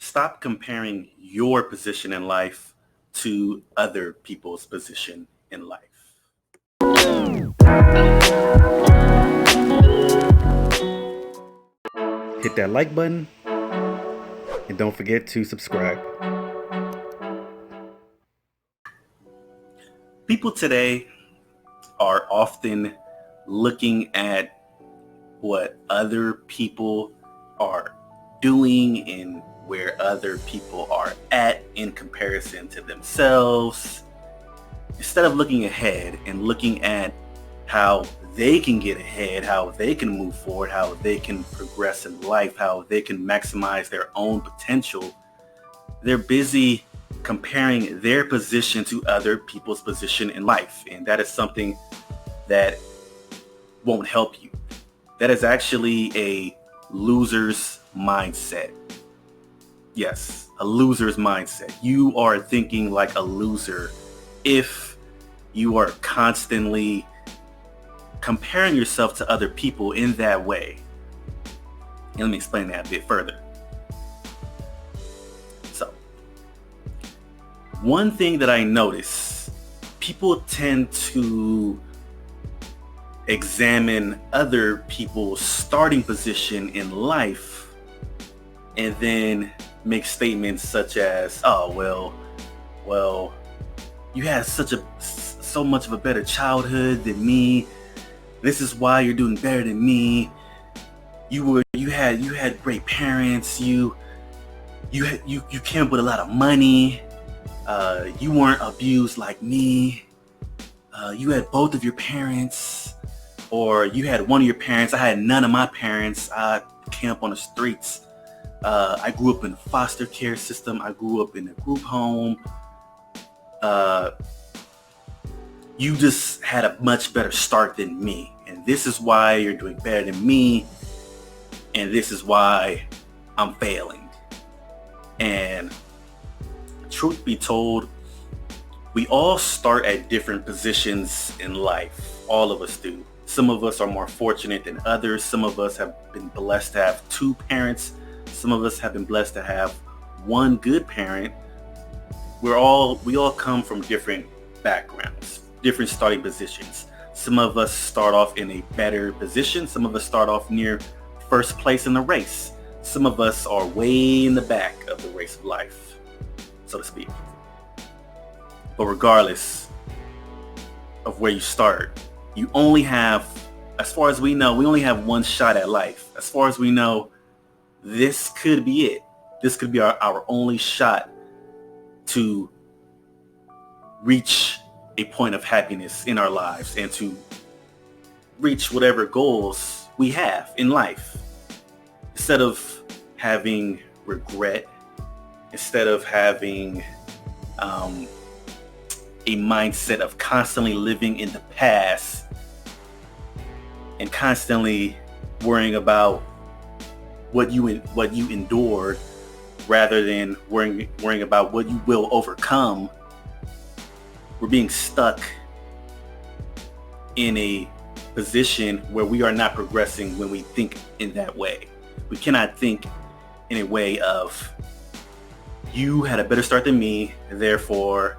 Stop comparing your position in life to other people's position in life. Hit that like button and don't forget to subscribe. People today are often looking at what other people are doing and where other people are at in comparison to themselves, instead of looking ahead and looking at how they can get ahead, how they can move forward, how they can progress in life, how they can maximize their own potential. They're busy comparing their position to other people's position in life. And that is something that won't help you. That is actually a loser's mindset. Yes, a loser's mindset. You are thinking like a loser if you are constantly comparing yourself to other people in that way. And let me explain that a bit further. So, one thing that I notice, people tend to examine other people's starting position in life and then make statements such as, oh, well, you had so much of a better childhood than me. This is why you're doing better than me. You had great parents. You came up with a lot of money. You weren't abused like me. You had both of your parents, or you had one of your parents. I had none of my parents. I came up on the streets. I grew up in a foster care system. I grew up in a group home. You just had a much better start than me. And this is why you're doing better than me. And this is why I'm failing. And truth be told, we all start at different positions in life. All of us do. Some of us are more fortunate than others. Some of us have been blessed to have two parents. Some of us have been blessed to have one good parent. We all come from different backgrounds, different starting positions. Some of us start off in a better position. Some of us start off near first place in the race. Some of us are way in the back of the race of life, so to speak. But regardless of where you start, you only have, as far as we know, we only have one shot at life. As far as we know, this could be it. This could be our only shot to reach a point of happiness in our lives and to reach whatever goals we have in life. Instead of having regret, instead of having a mindset of constantly living in the past and constantly worrying about what you endured rather than worrying about what you will overcome, we're being stuck in a position where we are not progressing when we think in that way. We cannot think in a way of, you had a better start than me, therefore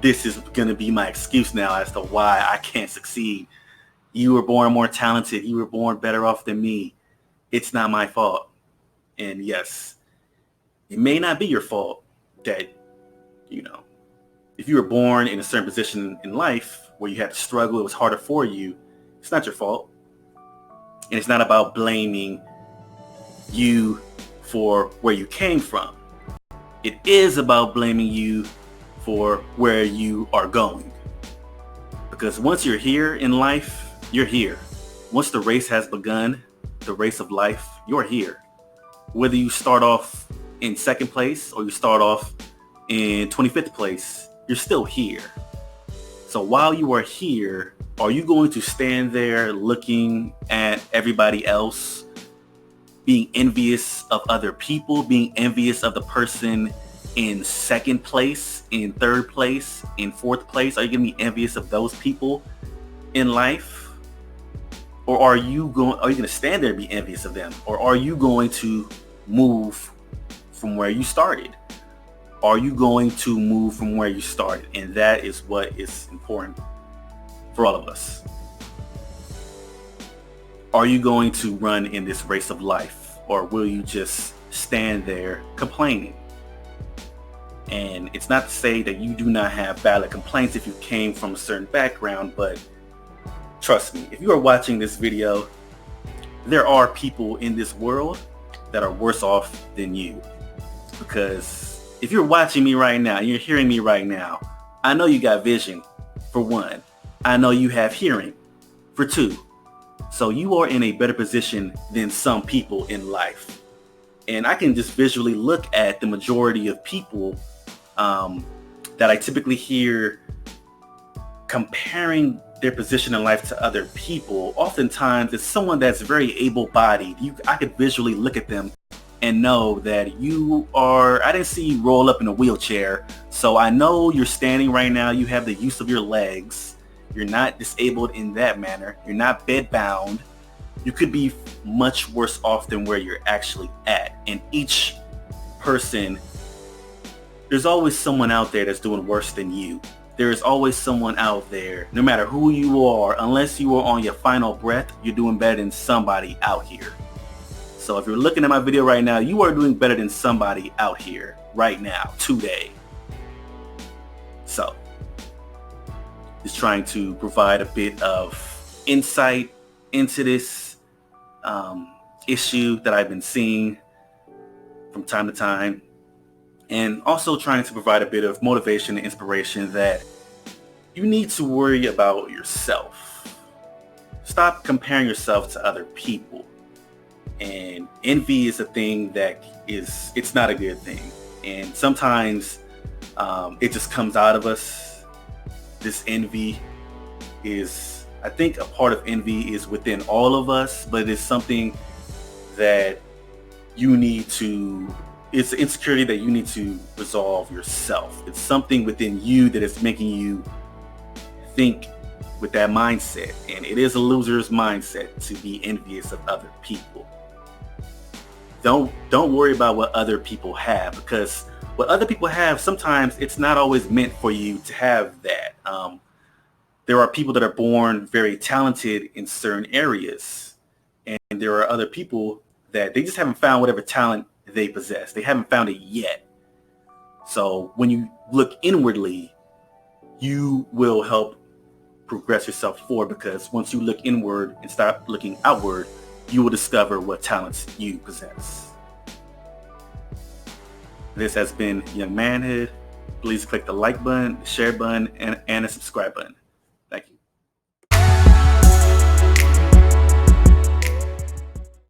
this is going to be my excuse now as to why I can't succeed. You were born more talented. You were born better off than me. It's not my fault. And yes, it may not be your fault that, if you were born in a certain position in life where you had to struggle, it was harder for you. It's not your fault. And it's not about blaming you for where you came from. It is about blaming you for where you are going. Because once you're here in life, you're here. Once the race has begun, the race of life, you're here. Whether you start off in second place or you start off in 25th place, you're still here. So while you are here, are you going to stand there looking at everybody else, being envious of other people, being envious of the person in second place, in third place, in fourth place? Are you going to be envious of those people in life? Or are you going to stand there and be envious of them? Or are you going to move from where you started? Are you going to move from where you started? And that is what is important for all of us. Are you going to run in this race of life, or will you just stand there complaining? And it's not to say that you do not have valid complaints if you came from a certain background, but trust me, if you are watching this video, there are people in this world that are worse off than you. Because if you're watching me right now, you're hearing me right now, I know you got vision, for one. I know you have hearing, for two. So you are in a better position than some people in life. And I can just visually look at the majority of people that I typically hear comparing their position in life to other people. Oftentimes it's someone that's very able-bodied. I could visually look at them and know that I didn't see you roll up in a wheelchair, so I know you're standing right now. You have the use of your legs. You're not disabled in that manner. You're not bedbound. You could be much worse off than where you're actually at. And each person, there's always someone out there that's doing worse than you. There is always someone out there, no matter who you are, unless you are on your final breath, you're doing better than somebody out here. So if you're looking at my video right now, you are doing better than somebody out here right now, today. So, just trying to provide a bit of insight into this issue that I've been seeing from time to time. And also trying to provide a bit of motivation and inspiration that you need to worry about yourself. Stop comparing yourself to other people. And envy is a thing that it's not a good thing. And sometimes it just comes out of us. This envy is, I think a part of envy is within all of us, but it's something that it's an insecurity that you need to resolve yourself. It's something within you that is making you think with that mindset. And it is a loser's mindset to be envious of other people. Don't worry about what other people have, because what other people have, sometimes it's not always meant for you to have that. There are people that are born very talented in certain areas, and there are other people that they just haven't found whatever talent they possess. They haven't found it yet. So when you look inwardly, you will help progress yourself forward, because once you look inward and stop looking outward, you will discover what talents you possess. This has been Young Manhood. Please click the like button, the share button, and the subscribe button.